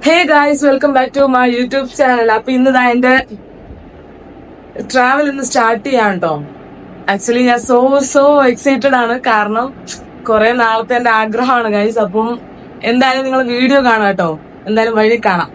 Hey guys, welcome back to my YouTube channel. അപ്പൊ ഇന്ന് എന്റെ ട്രാവൽ ഇന്ന് സ്റ്റാർട്ട് ചെയ്യാം കേട്ടോ. ആക്ച്വലി ഞാൻ സോ എക്സൈറ്റഡ് ആണ്. കാരണം കുറെ നാളത്തെ എന്റെ ആഗ്രഹമാണ് ഗായ്സ്. അപ്പം എന്തായാലും നിങ്ങൾ വീഡിയോ കാണാം കേട്ടോ. എന്തായാലും വഴി കാണാം.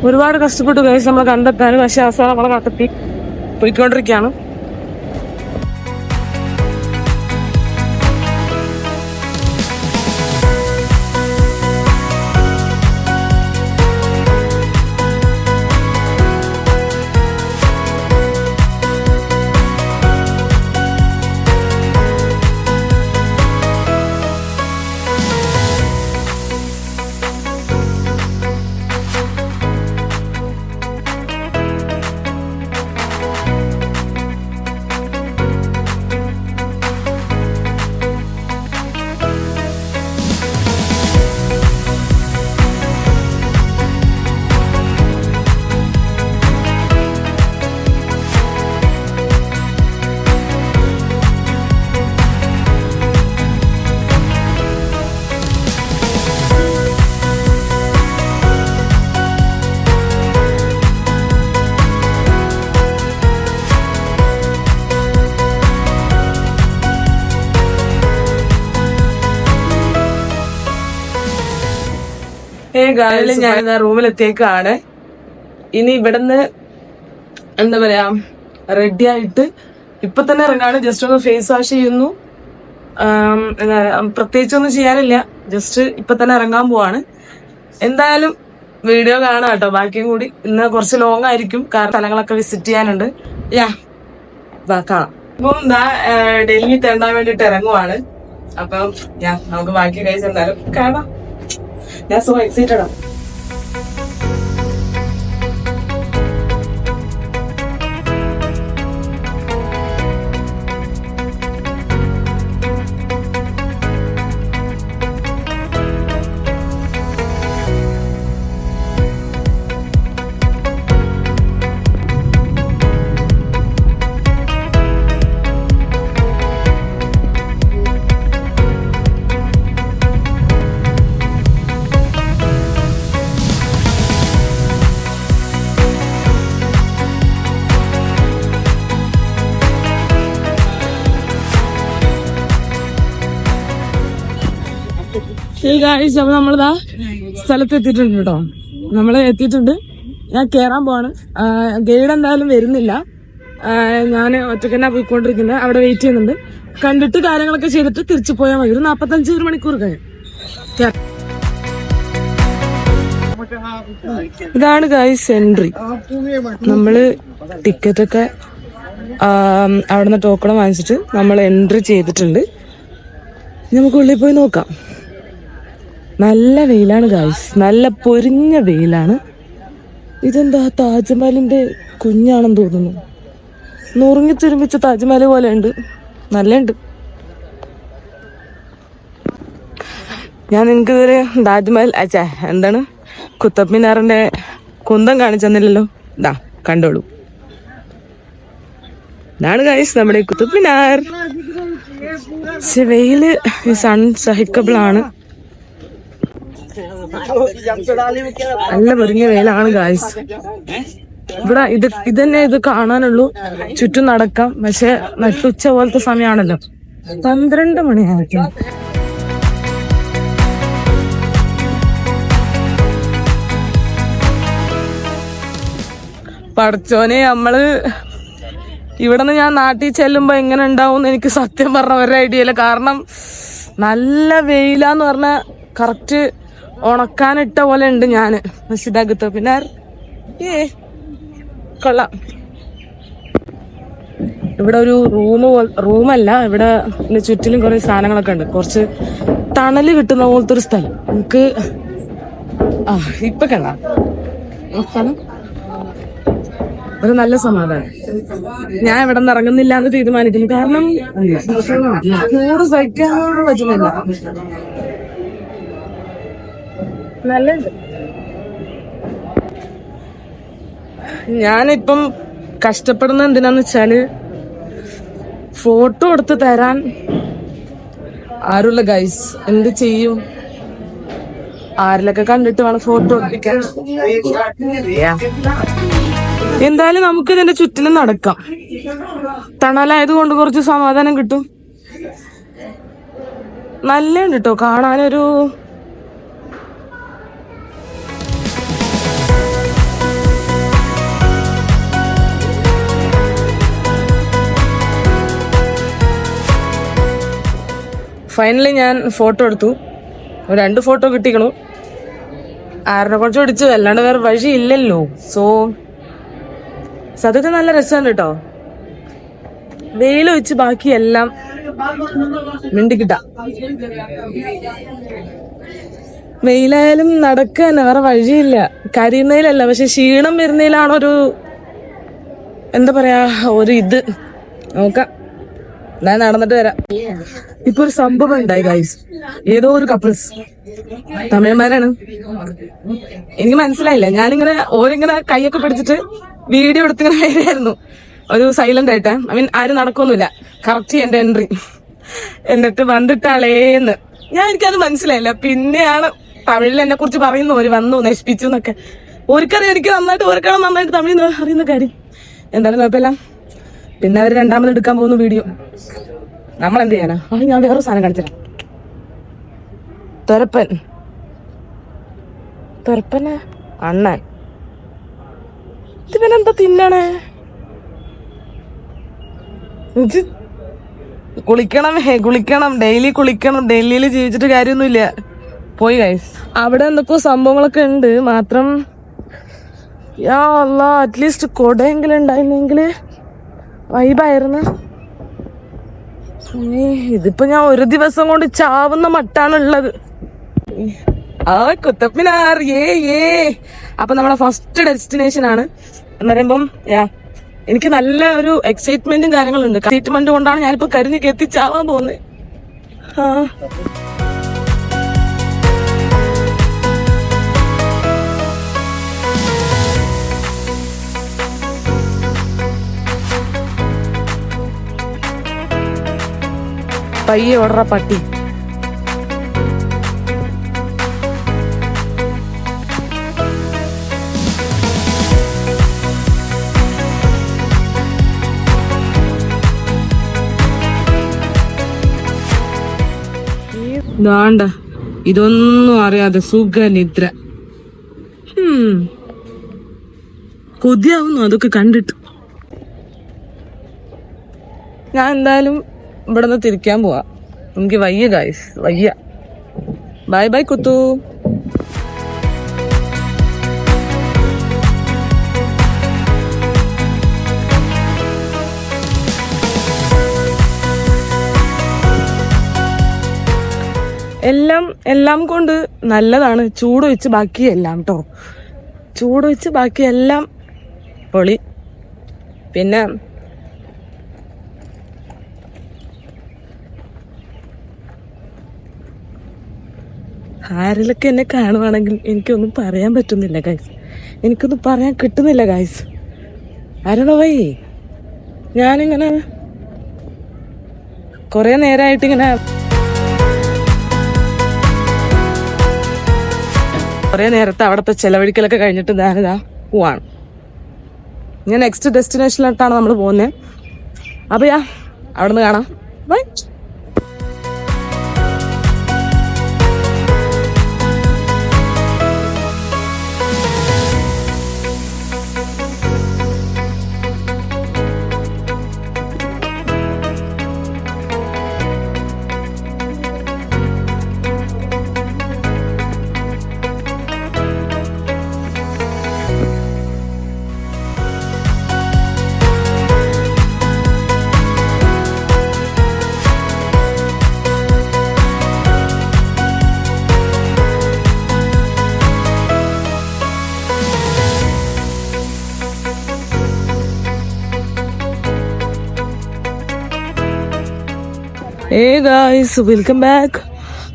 ഒരുപാട് കഷ്ടപ്പെട്ടു ഗൈസ് നമ്മളെ കണ്ടെത്താൻ. പക്ഷെ അവസാനം നമ്മളെ കണ്ടെത്തി പോയിക്കൊണ്ടിരിക്കുകയാണ്. ഗായല് ഞാൻ റൂമിലെത്തിയേക്കാണ്. ഇനി ഇവിടുന്ന് എന്താ പറയാ റെഡി ആയിട്ട് ഇപ്പൊ തന്നെ ഇറങ്ങാണ്. ജസ്റ്റ് ഒന്ന് ഫേസ് വാഷ് ചെയ്യുന്നു. പ്രത്യേകിച്ചൊന്നും ചെയ്യാനില്ല, ജസ്റ്റ് ഇപ്പൊ തന്നെ ഇറങ്ങാൻ പോവാണ്. എന്തായാലും വീഡിയോ കാണാം കേട്ടോ, ബാക്കിയും കൂടി. ഇന്ന് കുറച്ച് ലോങ് ആയിരിക്കും, കാരണം സ്ഥലങ്ങളൊക്കെ വിസിറ്റ് ചെയ്യാനുണ്ട്. കാണാം. അപ്പം ഡൽഹി തേണ്ടാൻ വേണ്ടിട്ട് ഇറങ്ങുവാണ്. അപ്പം നമുക്ക് ബാക്കി കഴിച്ച് എന്തായാലും കാണാം. ഞാൻ സോ എക്സൈറ്റഡ് ആണ്. അപ്പൊ നമ്മളിതാ സ്ഥലത്ത് എത്തിയിട്ടുണ്ട് കേട്ടോ. നമ്മള് എത്തിയിട്ടുണ്ട്. ഞാൻ കേറാൻ പോവാണ്. ഗൈഡ് എന്തായാലും വരുന്നില്ല. ഞാൻ ഒറ്റയ്ക്ക് തന്നെ പോയിക്കൊണ്ടിരിക്കുന്നത്. അവിടെ വെയിറ്റ് ചെയ്യുന്നുണ്ട്. കണ്ടിട്ട് കാര്യങ്ങളൊക്കെ ചെയ്തിട്ട് തിരിച്ചു പോയാൽ മതി. ഒരു 45 മണിക്കൂർ കഴിയും. ഇതാണ് ഗൈസ് എൻട്രി. നമ്മള് ടിക്കറ്റൊക്കെ അവിടുന്ന് ടോക്കൺ വാങ്ങിച്ചിട്ട് നമ്മൾ എൻട്രി ചെയ്തിട്ടുണ്ട്. നമുക്ക് ഉള്ളിൽ പോയി നോക്കാം. നല്ല വെയിലാണ് ഗൈസ്, നല്ല പൊരിഞ്ഞ വെയിലാണ്. ഇതെന്താ താജ്മഹലിന്റെ കുഞ്ഞാണെന്ന് തോന്നുന്നു. നുറുങ്ങി തുരുമ്പിച്ച താജ്മഹൽ പോലെ ഉണ്ട്, നല്ലുണ്ട്. ഞാൻ നിങ്ങൾക്ക് ഇതുവരെ താജ്മഹൽ എന്താണ് കുത്തബ് മിനാറിന്റെ കുന്തം കാണിച്ചെന്നില്ലല്ലോ. ഇതാ കണ്ടോളൂ, ഇതാണ് ഗൈസ് നമ്മുടെ കുത്തബ് മിനാർ. പക്ഷെ വെയില് അൺസഹിക്കബിൾ ആണ്. നല്ല പൊരിഞ്ഞ വെയിലാണ് ഗായ്സ്. ഇവിടെ ഇത് കാണാനുള്ളൂ, ചുറ്റും നടക്കാം. പക്ഷെ നട്ടുച്ച പോലത്തെ സമയമാണല്ലോ, 12 മണിയായിരിക്കും. പടച്ചോനെ, നമ്മള് ഇവിടുന്ന് ഞാൻ നാട്ടിൽ ചെല്ലുമ്പോ എങ്ങനെ ഉണ്ടാവും എനിക്ക് സത്യം പറഞ്ഞ ഒരു ഐഡിയ ഇല്ല. കാരണം നല്ല വെയിലാന്ന് പറഞ്ഞ കറക്റ്റ് ഉണക്കാനിട്ട പോലെ ഉണ്ട്. ഞാന് മസ്ജിദാകത്ത് പിന്നെ കൊള്ളാം. ഇവിടെ ഒരു റൂമല്ല, ഇവിടെ ചുറ്റിലും കുറെ സാധനങ്ങളൊക്കെ ഉണ്ട്. കുറച്ച് തണല് കിട്ടുന്ന പോലത്തെ ഒരു സ്ഥലം. നമുക്ക് ഇപ്പൊ കണ്ടാ ഒരു നല്ല സമാധാനം. ഞാൻ ഇവിടെ നിന്ന് ഇറങ്ങുന്നില്ല എന്ന് തീരുമാനിക്കുന്നു. കാരണം ചൂട് സഹിക്കാൻ പറ്റുന്നില്ല. നല്ലുണ്ട്. ഞാനിപ്പം കഷ്ടപ്പെടുന്ന എന്തിനാന്ന് വെച്ചാല് ഫോട്ടോ എടുത്ത് തരാൻ ആരുള്ള ഗൈസ്. എന്ത് ചെയ്യും, ആരിലൊക്കെ കണ്ടിട്ട് വേണം ഫോട്ടോ എടുപ്പിക്കാൻ. എന്തായാലും നമുക്ക് ഇതിന്റെ ചുറ്റിലും നടക്കാം. തണലായത് കൊണ്ട് കുറച്ച് സമാധാനം കിട്ടും. നല്ലുണ്ട് കേട്ടോ കാണാനൊരു. ഫൈനലി ഞാൻ ഫോട്ടോ എടുത്തു. 2 ഫോട്ടോ കിട്ടിക്കണു. ആരുടെ കുറച്ച് പിടിച്ചു, അല്ലാണ്ട് വേറെ വഴി ഇല്ലല്ലോ. സോ സത്യത്തിൽ നല്ല രസമുണ്ട് കേട്ടോ. വെയിൽ വെച്ച് ബാക്കിയെല്ലാം മിണ്ടിക്കിട്ട. വെയിലായാലും നടക്കുക തന്നെ, വേറെ വഴിയില്ല. കരിയുന്നതിലല്ല, പക്ഷെ ക്ഷീണം വരുന്നതിലാണൊരു എന്താ പറയാ ഒരു ഇത്. നോക്കാം, ഞാൻ നടന്നിട്ട് വരാം. ഇപ്പൊ ഒരു സംഭവം ഉണ്ടായി ഗൈസ്. ഏതോ ഒരു കപ്പിൾസ് തമിഴന്മാരാണ്. എനിക്ക് മനസ്സിലായില്ല. ഞാനിങ്ങനെ ഓരിങ്ങനെ കൈയൊക്കെ പിടിച്ചിട്ട് വീഡിയോ എടുത്തിങ്ങനെ വരികയായിരുന്നു. ഒരു സൈലന്റ് ആയിട്ട്. ആരും നടക്കൊന്നുമില്ല. കറക്റ്റ് എന്റെ എൻട്രി. എന്നിട്ട് വന്നിട്ടാളേന്ന് എനിക്കത് മനസ്സിലായില്ല. പിന്നെയാണ് തമിഴിൽ എന്നെ കുറിച്ച് പറയുന്നു, ഒരു വന്നു നശിപ്പിച്ചു എന്നൊക്കെ. ഒരിക്കറിയാം, എനിക്ക് ഒരിക്കലും നന്നായിട്ട് തമിഴ് അറിയുന്ന കാര്യം. എന്തായാലും കുഴപ്പമില്ല. പിന്നെ അവർ രണ്ടാമത് എടുക്കാൻ പോകുന്ന വീഡിയോ നമ്മളെന്ത് ചെയ്യാനാ. ഞാൻ വേറൊരു സാധനം കാണിച്ചില്ല. തുരപ്പൻ തുറപ്പനെ അണ്ണൻ ഇതിവനെന്താ തിന്നണേ? കുളിക്കണം ഡെയിലി കുളിക്കണം. ഡൽഹിയിൽ ജീവിച്ചിട്ട് കാര്യമൊന്നുമില്ല. പോയി ഗൈസ്. അവിടെ എന്തൊക്കെയോ സംഭവങ്ങളൊക്കെ ഉണ്ട്. മാത്രം യാ അല്ലാ, അറ്റ്ലീസ്റ്റ് കൊടയെങ്കിലും ഉണ്ടായിരുന്നെങ്കില് വൈബായിരുന്നു. ഇതിപ്പോ ഞാൻ ഒരു ദിവസം കൊണ്ട് ചാവുന്ന മട്ടാണുള്ളത്. കുത്തബ്മിനാർ അപ്പൊ നമ്മളെ ഫസ്റ്റ് ഡെസ്റ്റിനേഷൻ ആണ് എന്ന് പറയുമ്പം എനിക്ക് നല്ല ഒരു എക്സൈറ്റ്മെന്റും കാര്യങ്ങളുണ്ട്. എക്സൈറ്റ്മെന്റ് കൊണ്ടാണ് ഞാനിപ്പോ കരിഞ്ഞ് എത്തിച്ചാവാൻ പോകുന്നത്. പയ്യെ ഓടറ പട്ടി. ദാണ്ട ഇതൊന്നും അറിയാതെ സുഖനിദ്ര. കൊതിയാവുന്നു അതൊക്കെ കണ്ടിട്ട്. ഞാൻ എന്തായാലും ഇവിടെ നിന്ന് തിരിക്കാൻ പോവാ. എനിക്ക് വയ്യ ഗൈസ്, വയ്യ. ബൈ ബൈ കുത്തു. എല്ലാം കൊണ്ട് നല്ലതാണ്. ചൂട് വെച്ച് ബാക്കി എല്ലാം കേട്ടോ. ചൂട് വെച്ച് ബാക്കി എല്ലാം പൊളി. പിന്നെ ആരിലൊക്കെ എന്നെ കാണുവാണെങ്കിൽ എനിക്കൊന്നും പറയാൻ പറ്റുന്നില്ല ഗൈസ്. എനിക്കൊന്നും പറയാൻ കിട്ടുന്നില്ല ഗൈസ്. ആരണോ വൈ ഞാനിങ്ങനെ കുറെ നേരമായിട്ടിങ്ങനെ കുറെ നേരത്തെ അവിടുത്തെ ചെലവഴിക്കലൊക്കെ കഴിഞ്ഞിട്ട് ഞാനിതാ പോവാണ്. ഞാൻ നെക്സ്റ്റ് ഡെസ്റ്റിനേഷനിലോട്ടാണ് നമ്മൾ പോകുന്നത്. അപ്പൊ അവിടെ നിന്ന് കാണാം. ബൈ. Guys, welcome back.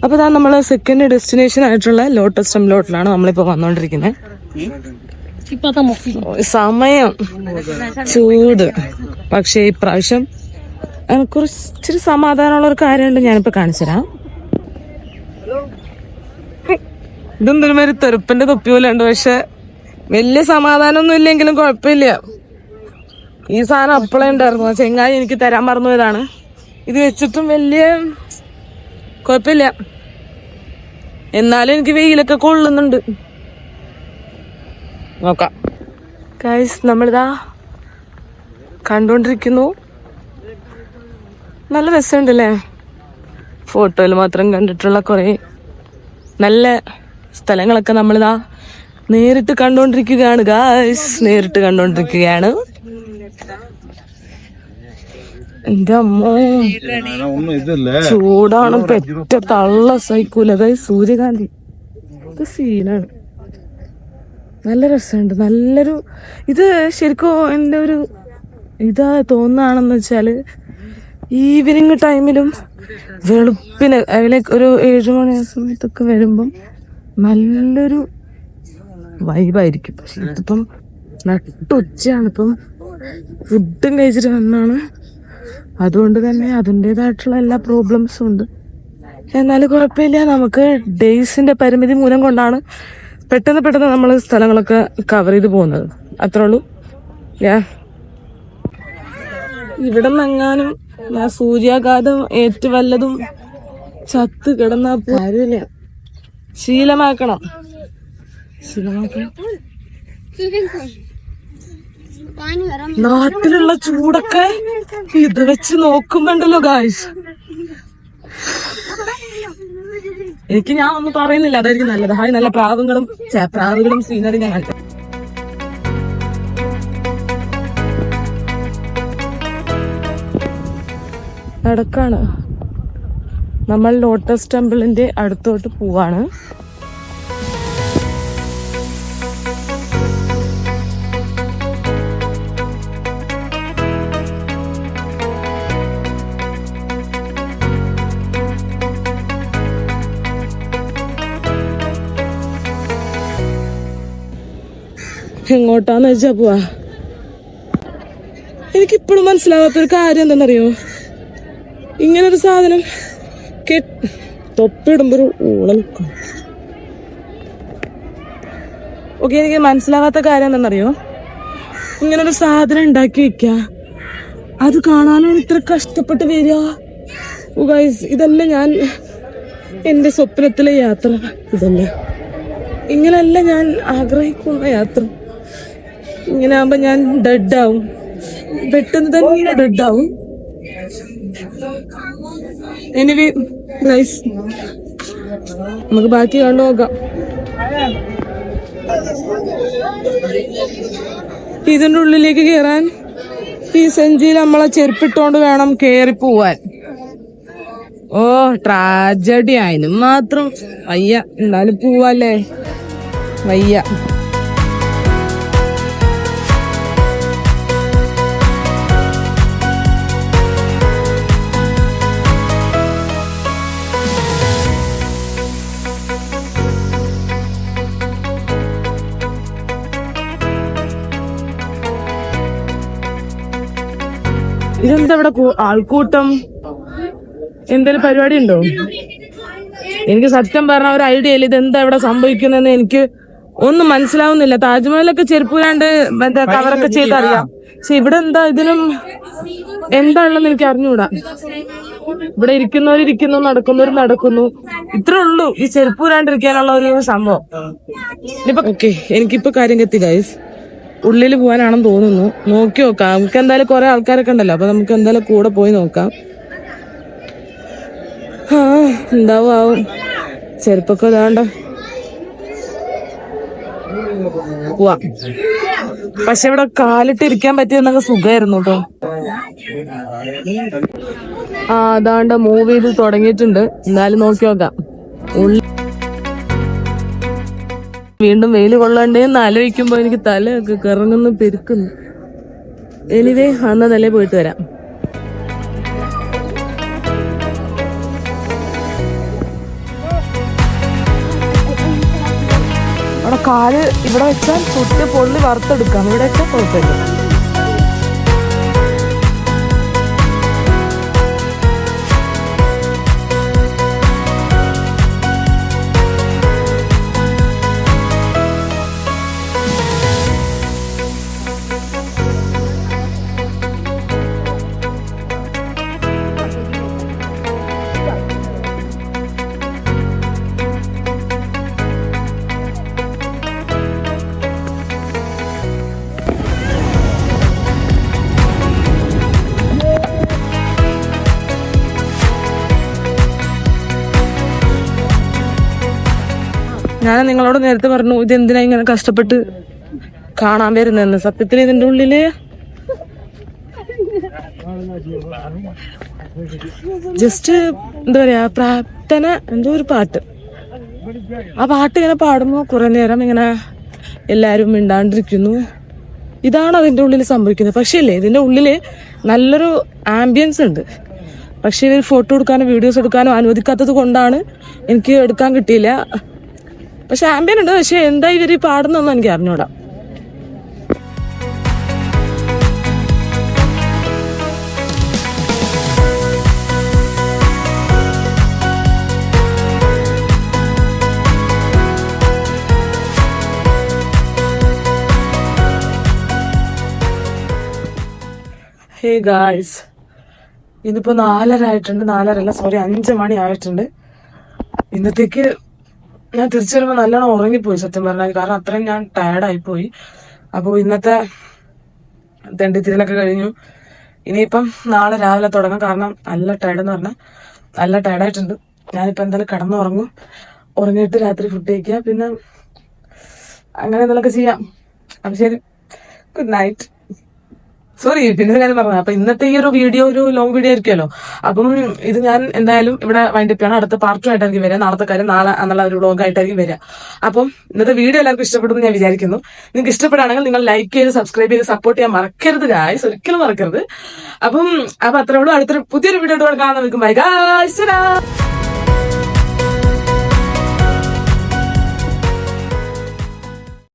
അപ്പൊ ഇതാ നമ്മള് സെക്കൻഡ് ഡെസ്റ്റിനേഷൻ ആയിട്ടുള്ള ലോട്ടസ് ടെമ്പിളിലോട്ടിലാണ് നമ്മളിപ്പോ വന്നോണ്ടിരിക്കുന്നത്. സമയം ചൂട്, പക്ഷെ ഇപ്രാവശ്യം കുറച്ചിരി സമാധാനമുള്ള ഒരു കാര്യമുണ്ട്. ഞാനിപ്പോ കാണിച്ചുതരാം. ഇതൊന്നും ഒരു തെറുപ്പിന്റെ തൊപ്പി പോലെ ഉണ്ട്. പക്ഷെ വലിയ സമാധാനമൊന്നും ഇല്ലെങ്കിലും കുഴപ്പമില്ല. ഈ സാധനം അപ്പളേ ഉണ്ടായിരുന്നു. ചെങ്ങായി എനിക്ക് തരാൻ മറന്നുപോയതാണ്. ഇത് വെച്ചിട്ടും വലിയ കുഴപ്പമില്ല. എന്നാലും എനിക്ക് വെയിലൊക്കെ കൊള്ളുന്നുണ്ട്. നോക്കാം ഗൈസ്. നമ്മളിതാ കണ്ടോണ്ടിരിക്കുന്നു. നല്ല രസമുണ്ടല്ലേ? ഫോട്ടോയിൽ മാത്രം കണ്ടിട്ടുള്ള കുറെ നല്ല സ്ഥലങ്ങളൊക്കെ നമ്മളിതാ നേരിട്ട് കണ്ടോണ്ടിരിക്കുകയാണ് ഗൈസ്. നേരിട്ട് കണ്ടോണ്ടിരിക്കുകയാണ്. എന്റെ അമ്മോ, ചൂടാണ് പെറ്റ തള്ള സഹിക്കൂല ഗൈസ്. സൂര്യകാന്തി ഇത് സീനാണ്. നല്ല രസമുണ്ട്. നല്ലൊരു ഇത് ശരിക്കും എൻ്റെ ഒരു ഇതാ തോന്നുകയാണെന്ന് വെച്ചാല് ഈവനിങ് ടൈമിലും വെളുപ്പിന് അതിലേക്ക് ഒരു 7 മണി സമയത്തൊക്കെ വരുമ്പം നല്ലൊരു വൈബായിരിക്കും. പക്ഷെ ഇതിപ്പം നട്ടുച്ചയാണ്. ഇപ്പം ഫുഡും കഴിച്ചിട്ട് വന്നാണ്. അതുകൊണ്ട് തന്നെ അതിൻ്റെതായിട്ടുള്ള എല്ലാ പ്രോബ്ലംസും ഉണ്ട്. എന്നാലും കുഴപ്പമില്ല. നമുക്ക് ഡേയ്സിന്റെ പരിമിതി മൂലം കൊണ്ടാണ് പെട്ടെന്ന് നമ്മൾ സ്ഥലങ്ങളൊക്കെ കവർ ചെയ്ത് പോകുന്നത്. അത്രേ ഉള്ളൂ. ഇവിടെ നിന്നെങ്ങാനും ഞാൻ സൂര്യാഘാതം ഏറ്റു വല്ലതും ചത്ത് കിടന്നാ കാര്യമില്ല. ശീലമാക്കണം. നാട്ടിലുള്ള ചൂടൊക്കെ ഇത് വെച്ച് നോക്കുമ്പോണ്ടല്ലോ ഗായ്സ്. എനിക്ക് ഞാൻ ഒന്നും പറയുന്നില്ല, അതായിരിക്കും നല്ലത്. ഹായ്, നല്ല പ്രാവുകളും സീനറി ഞാൻ കണ്ടു. നടക്കാണ്. നമ്മൾ ലോട്ടസ് ടെമ്പിളിന്റെ അടുത്തോട്ട് പോവാണ്. എങ്ങോട്ടാന്ന് വെച്ചാ പോവാ. എനിക്കിപ്പോഴും മനസ്സിലാവാത്തൊരു കാര്യം എന്താണെന്നറിയോ, ഇങ്ങനൊരു സാധനം തൊപ്പിടുമ്പോ ഒരു ഊള നിൽക്കും. ഓക്കെ, എനിക്ക് മനസ്സിലാവാത്ത കാര്യം എന്താണെന്നറിയോ, ഇങ്ങനൊരു സാധനം ഉണ്ടാക്കി വെക്ക, അത് കാണാനാണ് ഇത്ര കഷ്ടപ്പെട്ട് വരിക. ഇതല്ല ഞാൻ എന്റെ സ്വപ്നത്തിലെ യാത്ര, ഇതല്ല, ഇങ്ങനല്ല ഞാൻ ആഗ്രഹിക്കുന്ന യാത്ര. ഇങ്ങനെ ആകുമ്പോ ഞാൻ ഡെഡാവും, പെട്ടെന്ന് തന്നെ ഡെഡാവും. എനിവേ ഗൈസ്, നമുക്ക് ബാക്കി കണ്ടു നോക്കാം. ഇതിന്റെ ഉള്ളിലേക്ക് കേറാൻ ഈ സഞ്ചിയിൽ നമ്മളെ ചെരുപ്പിട്ടോണ്ട് വേണം കേറി പോവാൻ. ഓ ട്രാജഡി, ആയാലും മാത്രം വയ്യ. എന്നാലും പോവാല്ലേ, വയ്യ. ഇതെന്താ ഇവിടെ ആൾക്കൂട്ടം? എന്തേലും പരിപാടി ഉണ്ടോ? എനിക്ക് സത്യം പറഞ്ഞ ഒരു ഐഡിയ ഇല്ല ഇതെന്താ ഇവിടെ സംഭവിക്കുന്നതെന്ന്. എനിക്ക് ഒന്നും മനസ്സിലാവുന്നില്ല. താജ്മഹലൊക്കെ ചെരുപ്പുരാണ്ട് എന്താ കവറൊക്കെ ചെയ്തറിയാം, പക്ഷെ ഇവിടെ എന്താ ഇതിനും എന്താ ഉള്ളതെന്ന് എനിക്ക് അറിഞ്ഞൂടാ. ഇവിടെ ഇരിക്കുന്നവരിയ്ക്കുന്നു, നടക്കുന്നവർ നടക്കുന്നു, ഇത്രേ ഉള്ളൂ ഈ ചെരുപ്പുരാണ്ടിരിക്കാനുള്ള ഒരു സംഭവം. ഓക്കെ, എനിക്കിപ്പോ കാര്യം കത്തി ഗൈസ്. ഉള്ളിൽ പോകാനാണെന്ന് തോന്നുന്നു. നോക്കി നോക്കാം. നമുക്ക് എന്തായാലും കുറെ ആൾക്കാരൊക്കെ ഉണ്ടല്ലോ, അപ്പൊ നമുക്ക് എന്തായാലും കൂടെ പോയി നോക്കാം. എന്താവും ചെരുപ്പൊക്കെ ഇതാണ്ട പോവാം. പക്ഷെ ഇവിടെ കാലിട്ട് ഇരിക്കാൻ പറ്റിയെന്നൊക്കെ സുഖമായിരുന്നു കേട്ടോ. അതാണ്ട് മൂവ് ചെയ്ത് തുടങ്ങിയിട്ടുണ്ട്. എന്തായാലും നോക്കി നോക്കാം. വീണ്ടും വെയിൽ കൊള്ളണ്ടേന്ന് ആലോചിക്കുമ്പോ എനിക്ക് തലയൊക്കെ കറങ്ങുന്നു, പെരുക്കുന്നു. എനിവേ അന്ന തലേ പോയിട്ട് വരാം. അവിടെ കാല് ഇവിടെ വെച്ചാൽ ചുറ്റ് പൊള്ളി വറുത്തെടുക്കാം. ഇവിടെയൊക്കെ കുഴപ്പമില്ല. ഞാൻ നിങ്ങളോട് നേരത്തെ പറഞ്ഞു ഇതെന്തിനാ ഇങ്ങനെ കഷ്ടപ്പെട്ട് കാണാൻ വരുന്നതെന്ന്. സത്യത്തിൽ ഇതിന്റെ ഉള്ളില് ജസ്റ്റ് എന്താ പറയാ, പ്രാർത്ഥന, എന്തോ ഒരു പാട്ട്. ആ പാട്ട് ഇങ്ങനെ പാടുമ്പോ കുറെ നേരം ഇങ്ങനെ എല്ലാരും മിണ്ടാണ്ടിരിക്കുന്നു. ഇതാണ് അതിന്റെ ഉള്ളിൽ സംഭവിക്കുന്നത്. പക്ഷേ അല്ലേ, ഇതിന്റെ ഉള്ളില് നല്ലൊരു ആംബിയൻസ് ഉണ്ട്. പക്ഷെ ഇവർ ഫോട്ടോ എടുക്കാനോ വീഡിയോസ് എടുക്കാനോ അനുവദിക്കാത്തത് കൊണ്ടാണ് എനിക്ക് എടുക്കാൻ കിട്ടിയില്ല. പക്ഷെ ആംബിയൻ ഉണ്ട്. പക്ഷെ എന്താ ഇവര് പാടുന്നൊന്നും എനിക്ക് അറിഞ്ഞൂടാ. ഹേ ഗായ്സ്, ഇതിപ്പോ 4:30 ആയിട്ടുണ്ട്. 4:30 അല്ല, സോറി 5 മണി ആയിട്ടുണ്ട്. ഇന്നത്തേക്ക് ഞാൻ തിരിച്ചു വരുമ്പോൾ നല്ലോണം ഉറങ്ങിപ്പോയി സത്യം പറഞ്ഞാൽ, കാരണം അത്രയും ഞാൻ ടയർഡായി പോയി. അപ്പോൾ ഇന്നത്തെ തെണ്ടിത്തിരിലൊക്കെ കഴിഞ്ഞു. ഇനിയിപ്പം നാളെ രാവിലെ തുടങ്ങാം, കാരണം നല്ല ടയർഡെന്ന് പറഞ്ഞാൽ നല്ല ടയർഡായിട്ടുണ്ട്. ഞാനിപ്പോൾ എന്തായാലും കിടന്നുറങ്ങും, ഉറങ്ങിയിട്ട് രാത്രി ഫുഡ് കഴിക്കുക, പിന്നെ അങ്ങനെ എന്തെങ്കിലുമൊക്കെ ചെയ്യാം. അപ്പം ശരി, ഗുഡ് നൈറ്റ്. സോറി, പിന്നെ ഞാൻ പറഞ്ഞു. അപ്പൊ ഇന്നത്തെ ഈ ഒരു വീഡിയോ ഒരു ലോങ് വീഡിയോ ആയിരിക്കുമല്ലോ. അപ്പം ഇത് ഞാൻ എന്തായാലും ഇവിടെ വൈൻഡപ്പ് ചെയ്യണം. അടുത്ത പാർട്ടും ആയിട്ടായിരിക്കും വരിക. നാളത്തെ കാര്യം നാളെ എന്നുള്ള ഒരു വ്ളോഗ് ആയിട്ടായിരിക്കും വരിക. അപ്പം ഇന്നത്തെ വീഡിയോ എല്ലാവർക്കും ഇഷ്ടപ്പെടുന്നു ഞാൻ വിചാരിക്കുന്നു. നിങ്ങൾക്ക് ഇഷ്ടപ്പെടുകയാണെങ്കിൽ നിങ്ങൾ ലൈക്ക് ചെയ്ത് സബ്സ്ക്രൈബ് ചെയ്ത് സപ്പോർട്ട് ചെയ്യാൻ മറക്കരുത് ഗായ്സ്, ഒരിക്കലും മറക്കരുത്. അപ്പം അത്രേ ഉള്ളൂ. അടുത്തൊരു പുതിയൊരു വീഡിയോ കാണാൻ നിൽക്കും. Bye guys.